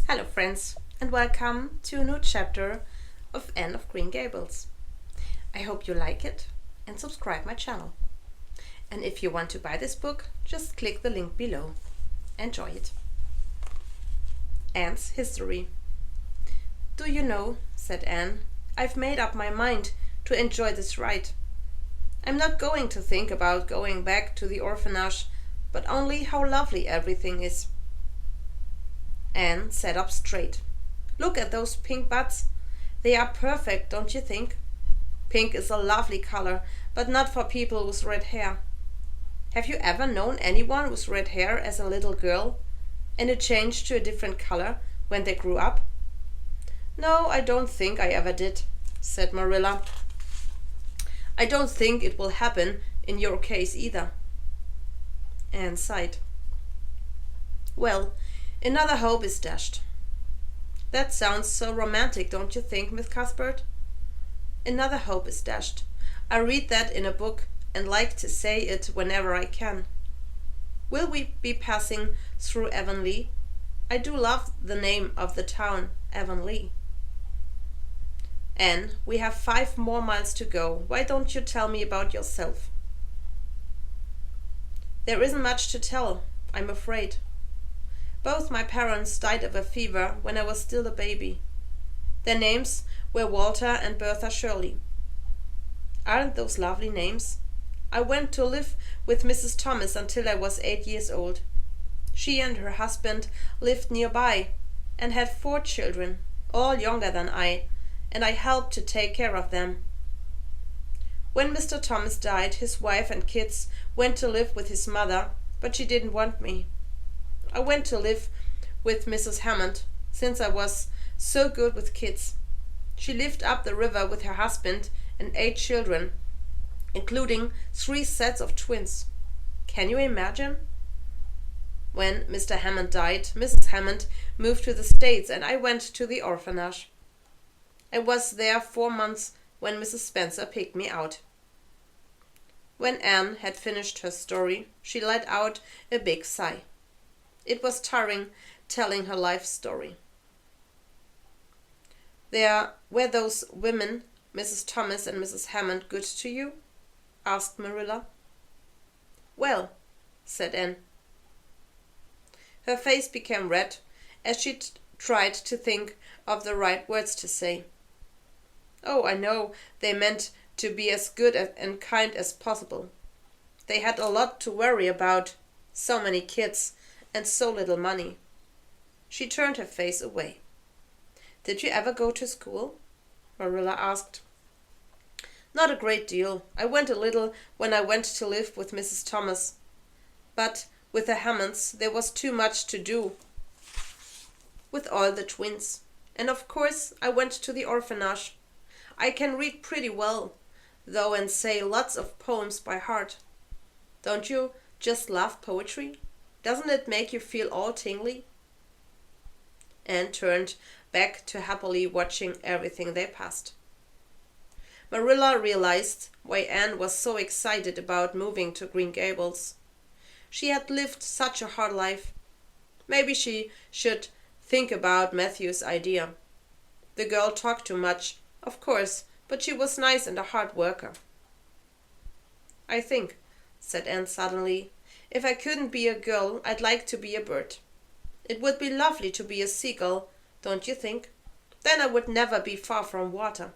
Hello friends, and welcome to a new chapter of Anne of Green Gables. I hope you like it and subscribe my channel. And if you want to buy this book, just click the link below. Enjoy it. Anne's history. "Do you know," said Anne, "I've made up my mind to enjoy this ride. I'm not going to think about going back to the orphanage, but only how lovely everything is." Anne sat up straight. "Look at those pink buds. They are perfect, don't you think? Pink is a lovely color, but not for people with red hair. Have you ever known anyone with red hair as a little girl, and it changed to a different color when they grew up?" "No, I don't think I ever did," said Marilla. "I don't think it will happen in your case either." Anne sighed. "Well, another hope is dashed." "That sounds so romantic, don't you think, Miss Cuthbert?" "Another hope is dashed. I read that in a book and like to say it whenever I can. Will we be passing through Avonlea? I do love the name of the town, Avonlea." "Anne, we have 5 more miles to go. Why don't you tell me about yourself?" "There isn't much to tell, I'm afraid. Both my parents died of a fever when I was still a baby. Their names were Walter and Bertha Shirley. Aren't those lovely names? I went to live with Mrs. Thomas until I was 8 years old. She and her husband lived nearby and had 4 children, all younger than I, and I helped to take care of them. When Mr. Thomas died, his wife and kids went to live with his mother, but she didn't want me. I went to live with Mrs. Hammond, since I was so good with kids. She lived up the river with her husband and 8 children, including 3 sets of twins. Can you imagine? When Mr. Hammond died, Mrs. Hammond moved to the States and I went to the orphanage. I was there 4 months when Mrs. Spencer picked me out." When Anne had finished her story, she let out a big sigh. It was tiring telling her life story. "Were those women, Mrs. Thomas and Mrs. Hammond, good to you?" asked Marilla. "Well," said Anne. Her face became red as she tried to think of the right words to say. "Oh, I know they meant to be as good and kind as possible. They had a lot to worry about, so many kids, and so little money." She turned her face away. "Did you ever go to school?" Marilla asked. "Not a great deal. I went a little when I went to live with Mrs. Thomas. But with the Hammonds there was too much to do with all the twins. And of course I went to the orphanage. I can read pretty well, though, and say lots of poems by heart. Don't you just love poetry? Doesn't it make you feel all tingly?" Anne turned back to happily watching everything they passed. Marilla realized why Anne was so excited about moving to Green Gables. She had lived such a hard life. Maybe she should think about Matthew's idea. The girl talked too much, of course, but she was nice and a hard worker. "I think," said Anne suddenly, "if I couldn't be a girl, I'd like to be a bird. It would be lovely to be a seagull, don't you think? Then I would never be far from water."